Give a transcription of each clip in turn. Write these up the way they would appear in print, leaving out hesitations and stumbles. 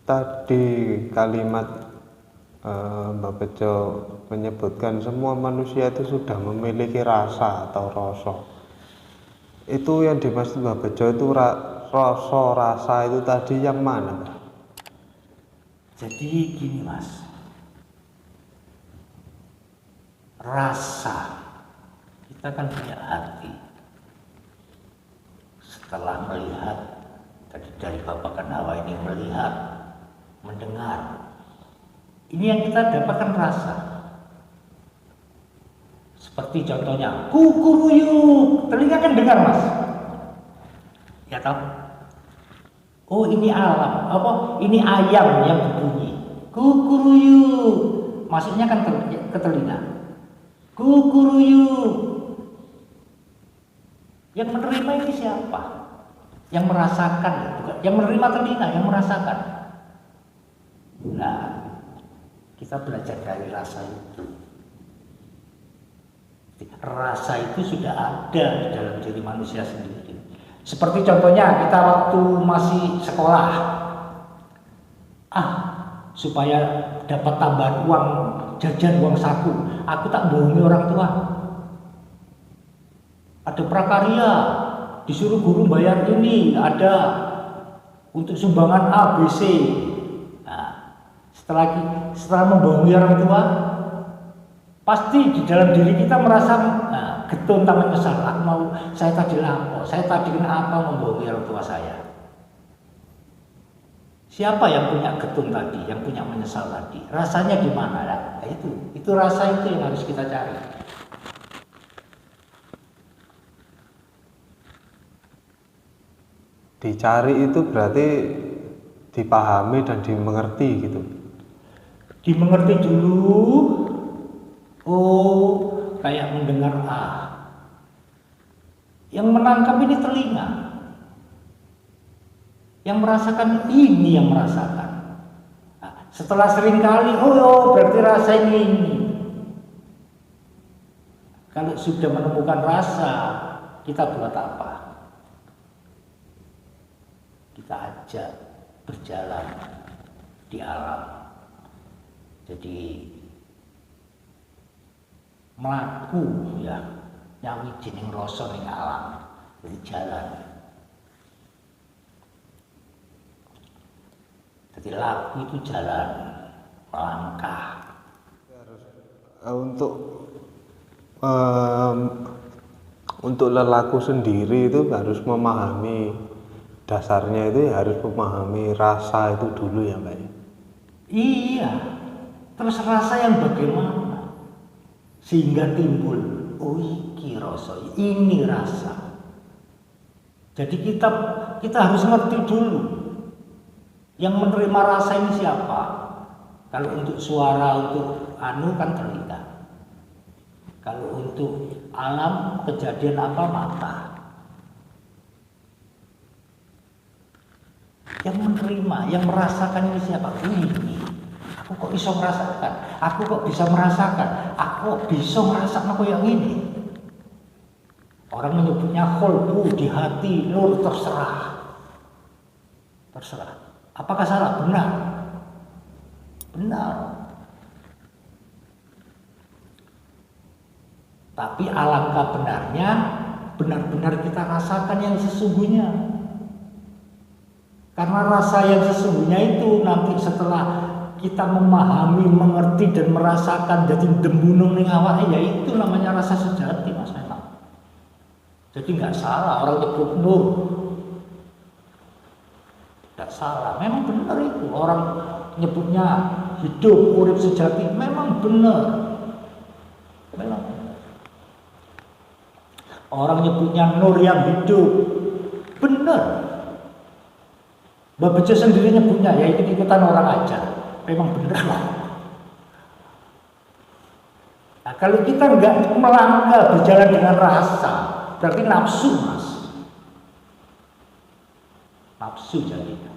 Tadi kalimat Mbak Bejo menyebutkan semua manusia itu sudah memiliki rasa atau rasa. Itu yang dimaksud Mbak Bejo itu rasa itu tadi yang mana, Mbak? Jadi gini Mas, rasa kita kan punya hati. Setelah melihat, tadi dari Bapak dan Hawa ini melihat, mendengar, ini yang kita dapatkan rasa. Seperti contohnya kukuruyuk, telinga kan dengar Mas, ya tahu? Oh ini alam, apa? Ini ayam yang berbunyi kukuruyuk, maksudnya kan ke telinga. Kukuruyuk. Yang menerima ini siapa? Yang merasakan, bukan? Yang menerima telinga, yang merasakan. Nah, kita belajar dari rasa itu. Rasa itu sudah ada di dalam diri manusia sendiri. Seperti contohnya kita waktu masih sekolah, supaya dapat tambahan uang jajan, uang saku, aku tak bohongi orang tua. Ada prakarya, disuruh guru bayar ini, ada untuk sumbangan A, B, C. Nah, setelah membohongi orang tua, pasti di dalam diri kita merasa getun tak menyesal. Aku mau, saya tadi lapor, saya tadi kenapa membohongi orang tua saya. Siapa yang punya getun tadi, yang punya menyesal tadi? Rasanya di mana? Nah, itu rasa itu yang harus kita cari. Dicari itu berarti dipahami dan dimengerti gitu. Dimengerti dulu. Oh, kayak mendengar Yang menangkap ini telinga. Yang merasakan ini yang merasakan. Nah, setelah sering kali, berarti rasa ini. Kalau sudah menemukan rasa, kita buat apa? Kita ajak berjalan di alam. Jadi melaku ya, nyawi jeneng rasa ning alam. Jadi jalan. Jadi laku itu jalan, melangkah. Untuk lelaku sendiri itu harus memahami dasarnya, itu harus memahami rasa itu dulu ya Mbak. Iya, terus rasa yang bagaimana sehingga timbul iki rasa, ini rasa. Jadi kita harus ngerti dulu yang menerima rasa ini siapa. Kalau untuk suara, untuk kan telinga. Kalau untuk alam, kejadian apa, mata. Yang menerima, yang merasakan ini siapa? Ini. Aku kok bisa merasakan? Aku kok bisa merasakan? Aku kok bisa merasakan kayak ini? Orang menyebutnya kolbu, di hati, nur, terserah. Terserah. Apakah salah? Benar. Benar. Tapi alangkah benarnya, benar-benar kita rasakan yang sesungguhnya. Karena rasa yang sesungguhnya itu nanti setelah kita memahami, mengerti dan merasakan jadi dembunung ning awake, ya itu namanya rasa sejati Mas memang. Jadi nggak salah orang nyebut nur. Nggak salah, memang benar itu. Orang nyebutnya hidup, urip sejati, memang benar. Memang benar. Orang nyebutnya nur yang hidup, benar. Mbak Bejo sendiri nyebutnya ya ikut-ikutan orang aja, memang benar lah. Nah, kalau kita nggak melangkah berjalan dengan rasa, berarti nafsu Mas. Nafsu jadinya.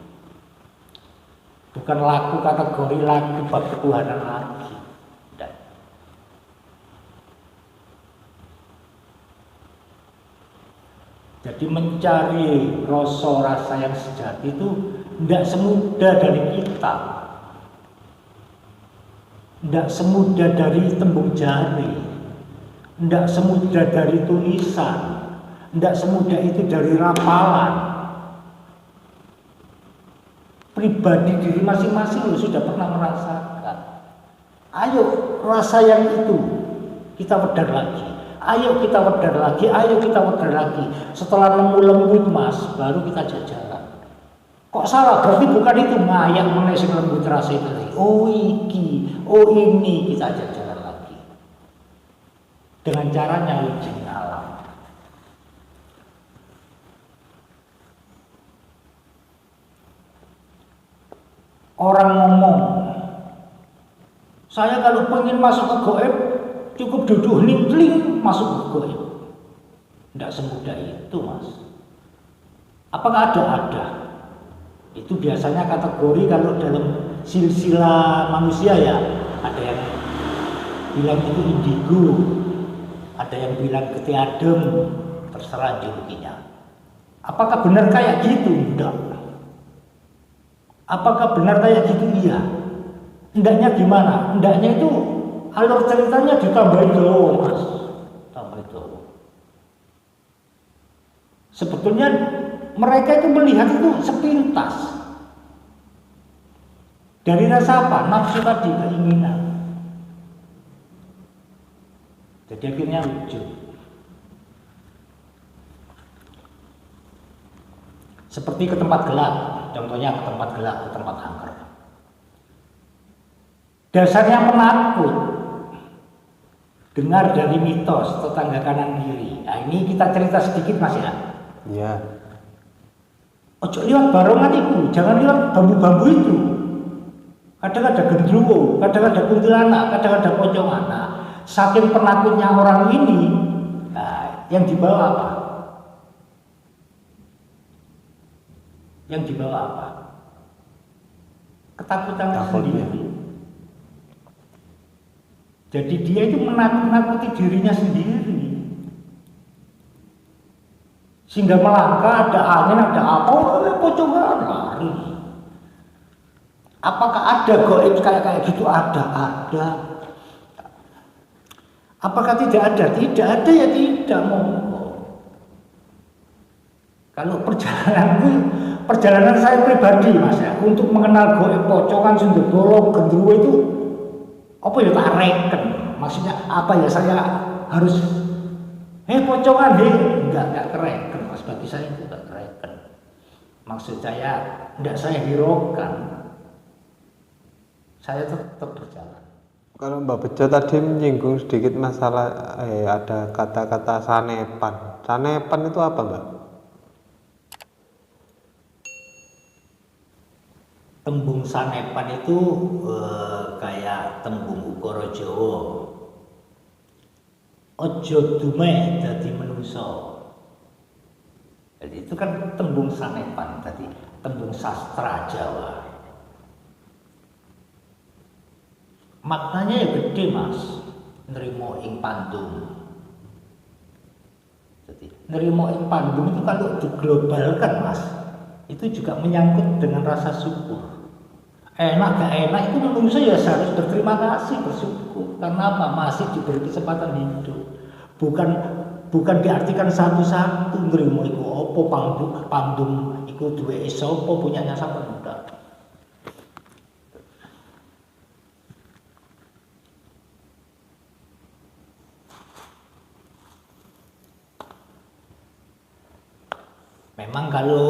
Bukan laku kategori laku bab ketuhanan lagi. Dan jadi mencari rasa yang sejati itu tidak semudah dari kita, tidak semudah dari tembung jari, tidak semudah dari tulisan, tidak semudah itu dari rapalan. Pribadi diri masing-masing sudah pernah merasakan. Ayo rasa yang itu kita wedar lagi. Ayo kita wedar lagi, ayo kita wedar lagi. Setelah nemu lembut mas, baru kita jajaran. Kok salah? Berarti bukan itu ngayak menesik lembut rasa itu lagi. Oh iki, oh ini kita jajaran lagi. Dengan caranya ujian alam. Orang ngomong, saya kalau pengen masuk ke goib, cukup duduk ling masuk ke goib. Tidak semudah itu mas. Apakah ada? Itu biasanya kategori kalau dalam silsilah manusia ya. Ada yang bilang itu indigo, ada yang bilang ketiadem, terserah julukinya. Apakah benar kayak gitu? Tidak. Apakah benar kayak gitu? Iya. Hendaknya gimana? Hendaknya itu alur ceritanya ditambahin dulu mas. Tambahin dulu. Sebetulnya mereka itu melihat itu sepintas. Dari rasa apa? Nafsu tadi, keinginan. Jadi akhirnya wujud. Seperti ke tempat gelap, contohnya ke tempat gelap, ke tempat angker. Dasarnya penakut. Dengar dari mitos tetangga kanan kiri. Nah ini kita cerita sedikit mas ya. Iya. Ojo liwat barongan itu, jangan liwat bambu-bambu itu. Kadang ada gendruwo, kadang ada kuntilanak, kadang ada pocongan. Nah, saking penakutnya orang ini, nah, yang dibawa apa? Yang dibawa apa? Ketakutan sendiri. Jadi dia itu menakuti dirinya sendiri. Sehingga melangkah, ada angin, ada apa, pocongan lari. Apakah ada goib kayak gitu? Ada. Apakah tidak ada? Tidak ada ya tidak monggo. Kalau perjalanan saya pribadi mas ya, untuk mengenal goib pocongan, sundel bolong, gendruwo itu apa ya tak reken. Maksudnya apa ya, saya harus pocongan enggak kereken mas, bagi saya itu enggak kereken. Maksud saya enggak saya hiraukan. Saya tetap berjalan. Kalau Mbak Bejo tadi menyinggung sedikit masalah ada kata-kata sanepan. Sanepan itu apa Mbak? Tembung sanepan itu kayak tembung ukara Jawa. Ojo dume dadi menungso. Jadi itu kan tembung sanepan tadi, tembung sastra Jawa. Maknanya ya gede mas, nerimo ing pandum. Jadi nerimo ing pandum itu kalau diglobalkan mas, itu juga menyangkut dengan rasa syukur. Enak gak enak itu menungso ya harus berterima kasih, bersyukur. Karena apa? Masih diberi kesempatan hidup. Bukan diartikan satu-satu nerimo iku opo pandum iku duwe sopo punyanya sapa enggak. Memang kalau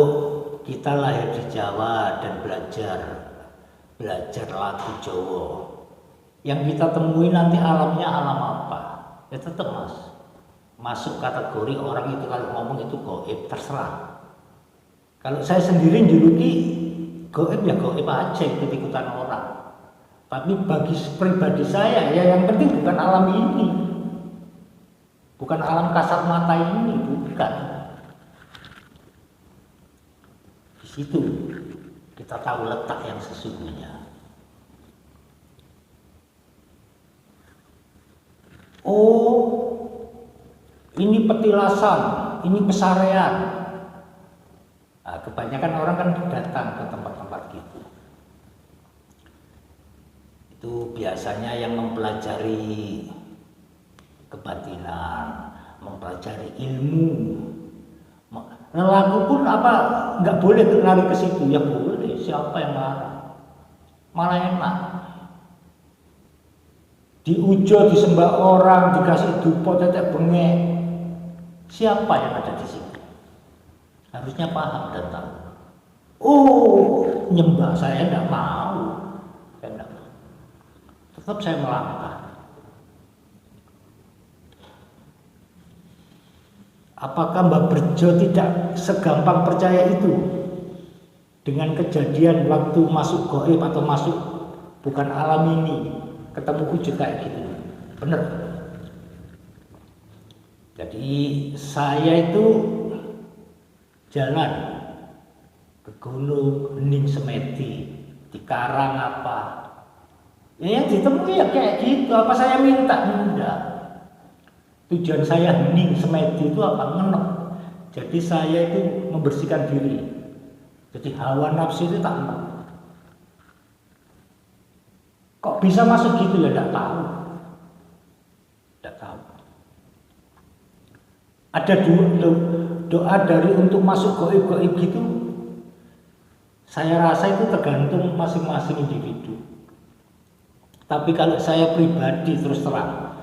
kita lahir di Jawa dan belajar lagu Jawa, yang kita temui nanti alamnya alam apa? Ya tetap mas, masuk kategori orang itu kalau ngomong itu goib, terserah. Kalau saya sendiri juluki goib ya goib aja, ikut-ikutan orang. Tapi bagi pribadi saya ya yang penting bukan alam ini, bukan alam kasat mata ini, bukan. Itu kita tahu letak yang sesungguhnya. Oh, ini petilasan, ini pesarean. Nah, kebanyakan orang kan datang ke tempat-tempat gitu. Itu biasanya yang mempelajari kebatinan, mempelajari ilmu. Lelaku pun apa nggak boleh lari ke situ, ya boleh. Siapa yang marah? Malah enak. Diujo, disembah orang, dikasih dupo, tetek bengek. Siapa yang ada di situ? Harusnya paham dan tahu. Oh, nyembah saya tidak mau. Saya tidak mau. Tetap saya melangkah. Apakah Mbak Berjo tidak segampang percaya itu? Dengan kejadian waktu masuk goib atau masuk bukan alam ini, ketemu wujud kayak gitu. Bener. Jadi saya itu jalan ke Gunung Hening Semeti, di Karang apa. Ya yang ditemui ya kayak gitu. Apa saya minta? Enggak. Tujuan saya Hening Semeti itu apa? Ngenek. Jadi saya itu membersihkan diri. Jadi hawa nafsu itu tak enak. Kok bisa masuk gitu ya? Tidak tahu. Tidak tahu. Ada doa dari untuk masuk goib-goib gitu. Saya rasa itu tergantung masing-masing individu. Tapi kalau saya pribadi terus terang,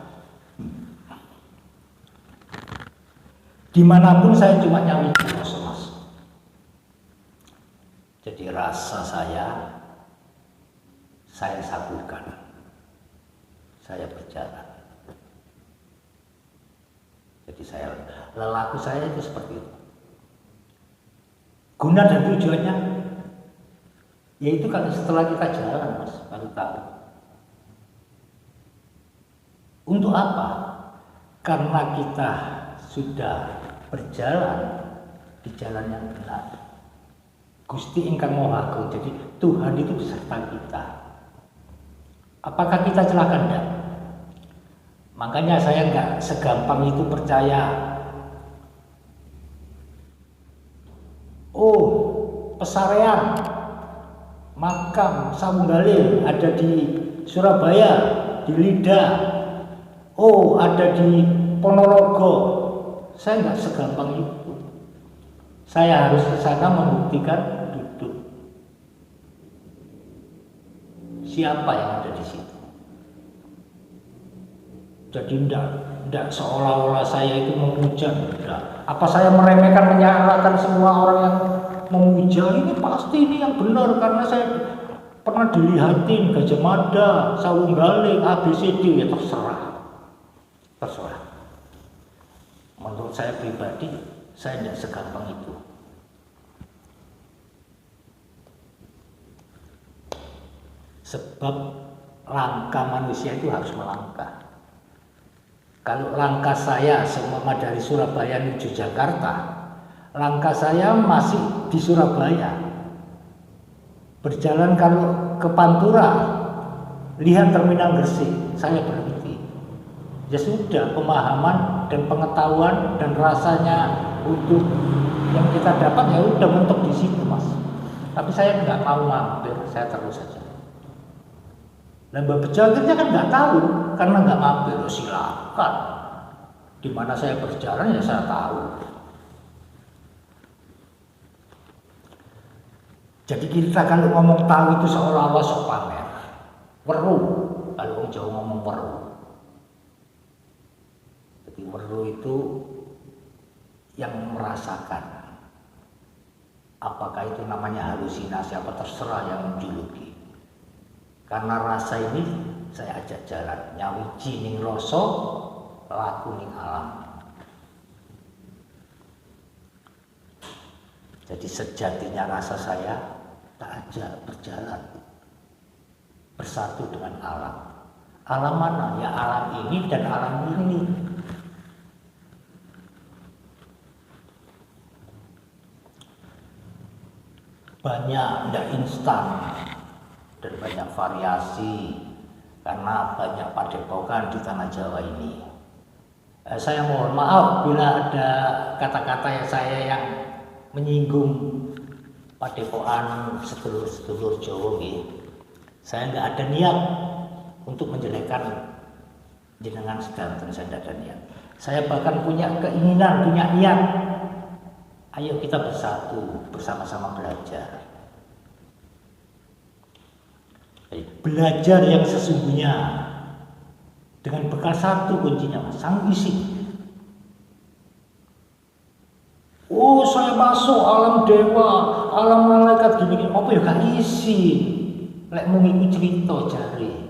dimanapun saya cuma nyawi mas. Jadi rasa saya satukan, saya berjalan. Jadi lelaku saya itu seperti itu. Guna dan tujuannya, yaitu kalau setelah kita jalan mas, baru tahu. Untuk apa? Karena kita sudah berjalan di jalan yang benar. Gusti ingkang Maha Agung. Jadi Tuhan itu beserta kita. Apakah kita celaka? Enggak. Makanya saya enggak segampang itu percaya. Oh, Pesarean, makam Sawunggalil ada di Surabaya, di Lida. Oh, ada di Ponorogo. Saya enggak segampang itu. Saya harus ke sana membuktikan duduk. Siapa yang ada di situ? Jadi tidak seolah-olah saya itu memuja. Tidak. Apa saya meremehkan, menyalahkan semua orang yang memuja? Ini pasti ini yang benar karena saya pernah dilihatin Gajah Mada, Sawunggaling, ABCD. Ya terserah. Terserah. Menurut saya pribadi, saya tidak segampang itu. Sebab langkah manusia itu harus melangkah. Kalau langkah saya seumpama dari Surabaya menuju Jakarta, langkah saya masih di Surabaya. Berjalan kalau ke Pantura, lihat terminal Gresik, saya berhenti. Ya sudah, pemahaman dan pengetahuan dan rasanya untuk yang kita dapat ya udah mentok di situ mas. Tapi saya nggak mau mampir, saya terus saja. Dan Mbak Bejo akhirnya kan nggak tahu karena nggak mampir. Oh, silakan. Di mana saya berjalan ya saya tahu. Jadi kita kalau ngomong tahu itu seolah-olah sok pamer. Weru, kalau orang Jawa ngomong weru. Jadi weru itu yang merasakan. Apakah itu namanya halusinasi apa terserah yang menjuluki. Karena rasa ini saya ajak jalan, nyawiji ning rasa, laku ning alam. Jadi sejatinya rasa saya tak ajak berjalan bersatu dengan alam. Alam mana? Ya alam ini dan alam ini. Banyak, tidak instan. Dan banyak variasi karena banyak padepokan di tanah Jawa ini. Saya mohon maaf bila ada kata-kata yang saya yang menyinggung padepokan sedulur-sedulur Jawa nggih. Saya nggak ada niat untuk menjelekkan jenengan sedanten, saya tidak ada niat. Saya bahkan punya keinginan, punya niat. Ayo kita bersatu, bersama-sama belajar. Belajar yang sesungguhnya dengan bekal satu kuncinya, sang isi. Oh, saya masuk alam dewa, alam malaikat gini-gini. Apa ya gak isi? Lek mau ngikut cerita jari.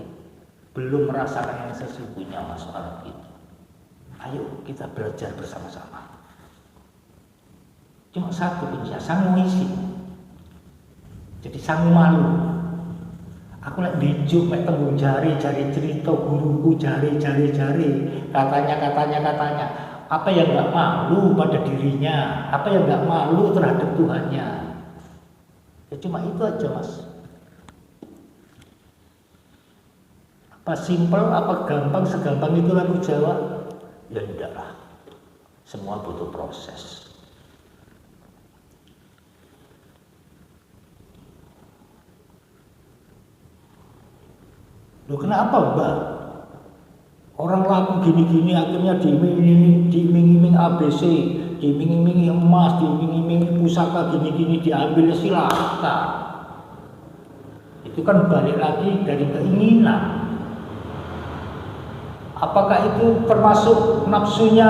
Belum merasakan yang sesungguhnya masuk alam itu. Ayo kita belajar bersama-sama. Cuma satu kuncinya, sang isi. Jadi sang malu. Aku lek dijuk, lek tembung jari cerita guruku jari. Katanya. Apa yang nggak malu pada dirinya, apa yang nggak malu terhadap Tuhannya. Ya cuma itu aja, Mas. Apa simpel, apa gampang, segampang itu lagu Jawa? Ya enggak lah. Semua butuh proses. Loh kenapa, Mbak? Orang laku gini-gini akhirnya diiming-iming ABC, diiming-iming emas, diiming-iming pusaka gini-gini diambil, silakan. Itu kan balik lagi dari keinginan. Apakah itu termasuk nafsunya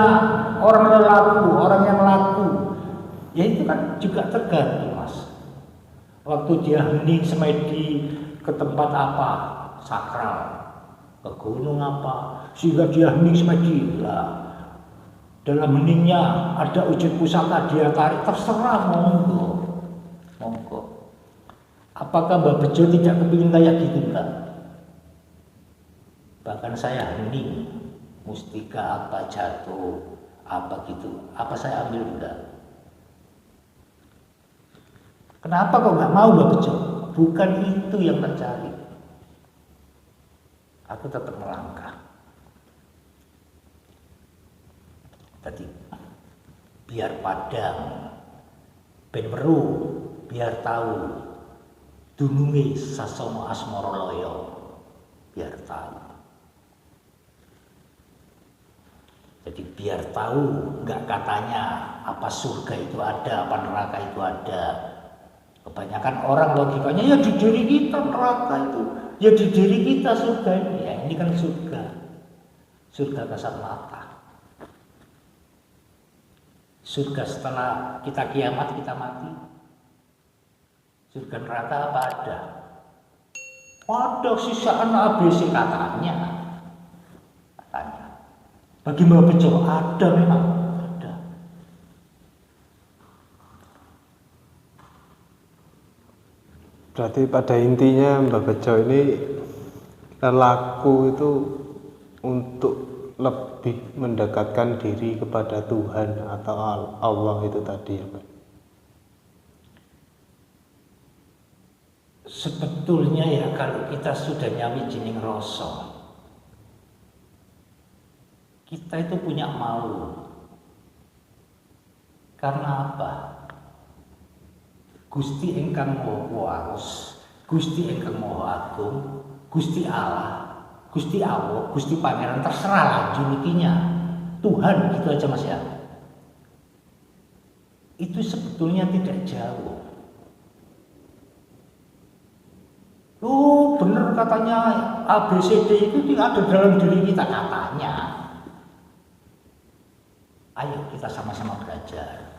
orang lelaku, orang yang laku? Ya itu kan juga tergantung, Mas. Waktu dia hening semedi ke tempat apa? Sakral. Ke gunung apa, sehingga dia hening semedi lah. Dalam heningnya ada wujud pusaka, dia tarik, terserah, monggo. Apakah Mbak Bejo tidak kepingin kayak gitu, Mbak? Bahkan saya hening, mustika apa jatuh, apa gitu, apa saya ambil enggak? Kenapa kok nggak mau Mbak Bejo? Bukan itu yang tercari. Aku tetap melangkah. Tadi biar padang, ben weru, biar tahu dununge sasana asmara loyo, biar tahu. Jadi biar tahu, nggak katanya apa surga itu ada, apa neraka itu ada. Kebanyakan orang logikanya ya di diri kita neraka itu, ya di diri kita surga ini. Ya ini kan surga kasat mata. Surga setelah kita kiamat, kita mati. Surga neraka apa ada? Ada sisaan ABC katanya. Bagi Mbak Bejo ada memang. Berarti pada intinya Mbak Bejo ini lelaku itu untuk lebih mendekatkan diri kepada Tuhan atau Allah itu tadi ya Pak? Sebetulnya ya kalau kita sudah nyawi jining rasa, kita itu punya malu. Karena apa? Gusti ingkang Maha Kuwasa, Gusti ingkang Maha Agung, Gusti Allah, Gusti Allah, Gusti Pangeran, terserah lah julukinya. Tuhan gitu aja Mas ya. Itu sebetulnya tidak jauh. Oh bener katanya ABCD itu tidak ada dalam diri kita katanya. Ayo kita sama-sama belajar.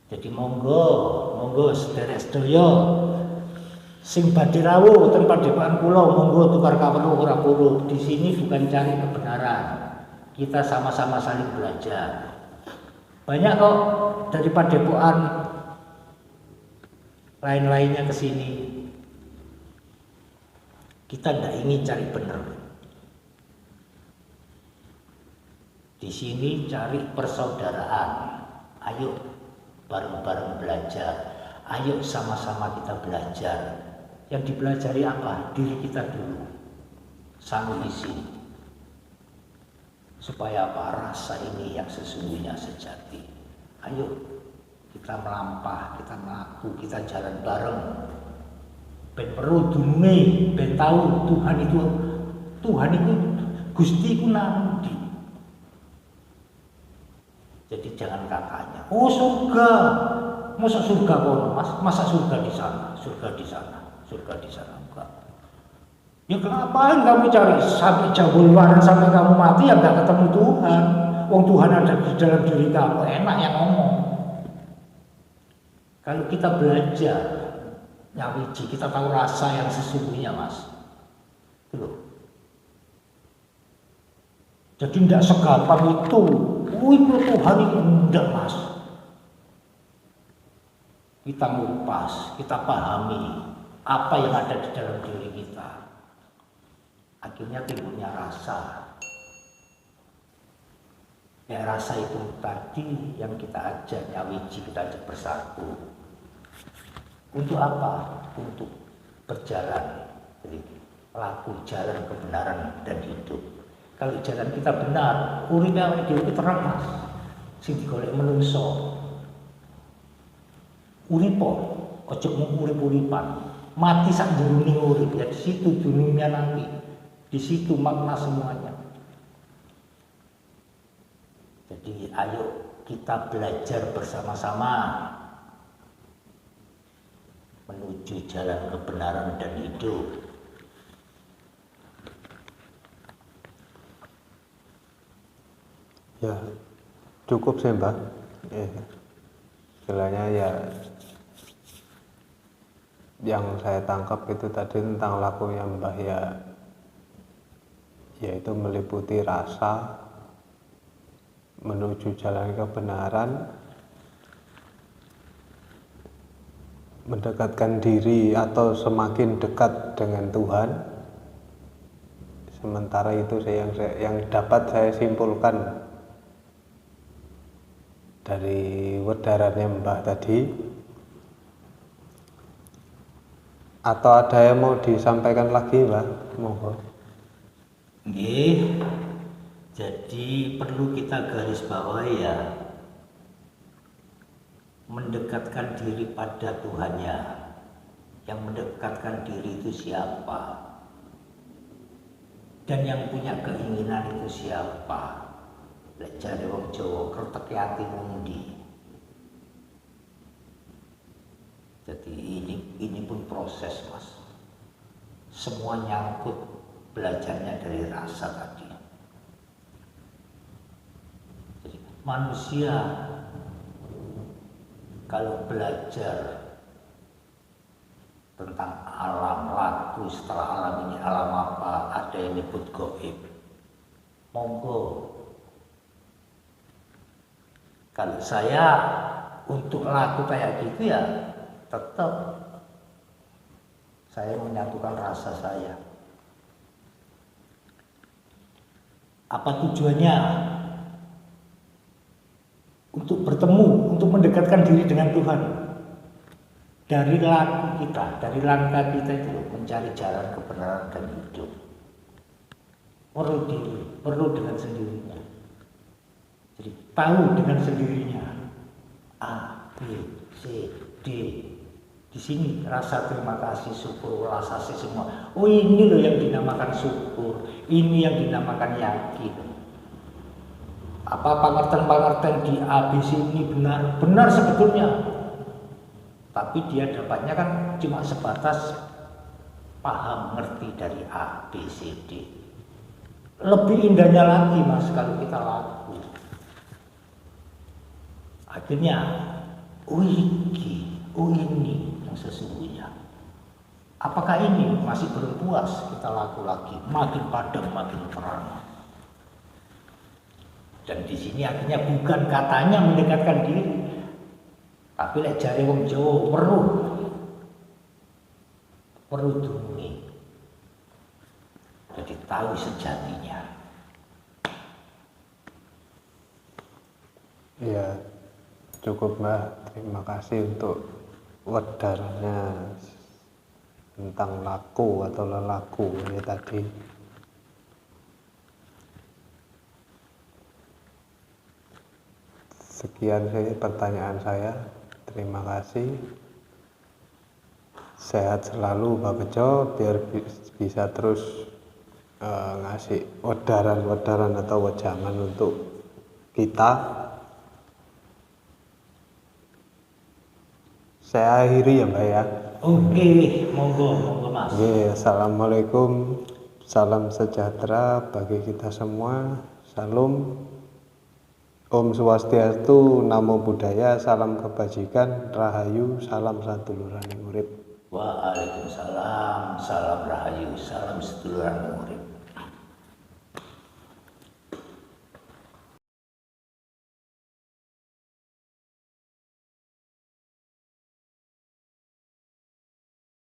Jadi monggo sederek sedaya sing badhe rawuh ten padepokan kula monggo tukar kaweruh ora purun. Di sini bukan cari kebenaran. Kita sama-sama saling belajar. Banyak kok dari padepokan lain-lainnya ke sini. Kita tidak ingin cari benar. Di sini cari persaudaraan. Ayo bareng-bareng belajar. Ayo sama-sama kita belajar. Yang dipelajari apa? Diri kita dulu. Sang isi. Supaya apa? Rasa ini yang sesungguhnya sejati. Ayo kita melampah, kita melaku, kita jalan bareng. Ben perlu dununge, ben tahu Tuhan itu Gusti ku nanti. Jadi jangan katanya, oh surga, masa surga kono, masa surga di sana, surga di sana, surga di sana, enggak. Ya kenapa kamu cari sampai jauh luaran sampai kamu mati ya nggak ketemu Tuhan? Wong Tuhan ada di dalam diri kamu, enak yang ngomong. Kalau kita belajar nyawiji, kita tahu rasa yang sesungguhnya, Mas. Itu loh. Jadi tidak segampang itu. Itu Tuhan itu enggak, Mas. Kita ngupas, kita pahami apa yang ada di dalam diri kita. Akhirnya timbulnya rasa. Ya rasa itu tadi yang kita ajak nyawiji, kita ajak bersatu. Untuk apa? Untuk berjalan. Jadi laku jalan kebenaran dan hidup. Kalau jalan kita benar, uripnya awake dhewe terang, Mas. Sing digolek menungso. Uripo, ojo mung urip-uripan. Mati sak durunge urip, ya di situ dunia nanti. Di situ makna semuanya. Jadi ayo kita belajar bersama-sama menuju jalan kebenaran dan hidup. Ya, cukup sih Mbak. Istilahnya ya yang saya tangkap itu tadi tentang lakunya Mbah ya, yaitu meliputi rasa menuju jalan kebenaran, mendekatkan diri atau semakin dekat dengan Tuhan. Sementara itu yang dapat saya simpulkan dari wedarannya Mbak tadi. Atau ada yang mau disampaikan lagi, Mbak? Monggo. Nggih. Jadi perlu kita garis bawahi ya, mendekatkan diri pada Tuhannya. Yang mendekatkan diri itu siapa? Dan yang punya keinginan itu siapa? Lek jare wong Jawa kretek atimu endi. Jadi ini pun proses, Mas. Semua nyangkut belajarnya dari rasa tadi. Jadi manusia kalau belajar tentang alam laku, setelah alam ini alam apa, ada yang nyebut gaib. Monggo. Kalau saya untuk laku kayak gitu ya tetap saya menyatukan rasa saya. Apa tujuannya? Untuk bertemu, untuk mendekatkan diri dengan Tuhan. Dari laku kita, dari langkah kita itu mencari jalan kebenaran dan hidup. Perlu diri, perlu dengan sendirinya. Jadi tahu dengan sendirinya. A, B, C, D. Di sini rasa terima kasih, syukur, welas asih semua. Oh ini loh yang dinamakan syukur, ini yang dinamakan yakin. Apa pengertian-pengertian di ABC ini benar sebetulnya. Tapi dia dapatnya kan cuma sebatas paham, ngerti dari A, B, C, D. Lebih indahnya lagi, Mas, kalau kita laku. Akhirnya, oh ini yang sesungguhnya. Apakah ini masih belum puas? Kita laku lagi, makin padam, makin terang. Dan di sini akhirnya bukan katanya mendekatkan diri, tapi lek jare wong Jawa perlu dunungi. Jadi tahu sejatinya. Ya, cukup Mbak. Terima kasih untuk wedarannya tentang laku atau lelaku ini tadi. Sekian sih pertanyaan saya. Terima kasih. Sehat selalu Pak Bejo, biar bisa terus ngasih orderan atau wejangan untuk kita. Saya akhiri ya Mbak ya. Oke, monggo Mas. Oke, assalamualaikum, salam sejahtera bagi kita semua. Salam, Om Swastiastu, Namo Buddhaya, salam kebajikan, rahayu, salam sadulurane urip. Waalaikumsalam, salam rahayu, salam seduluran urip.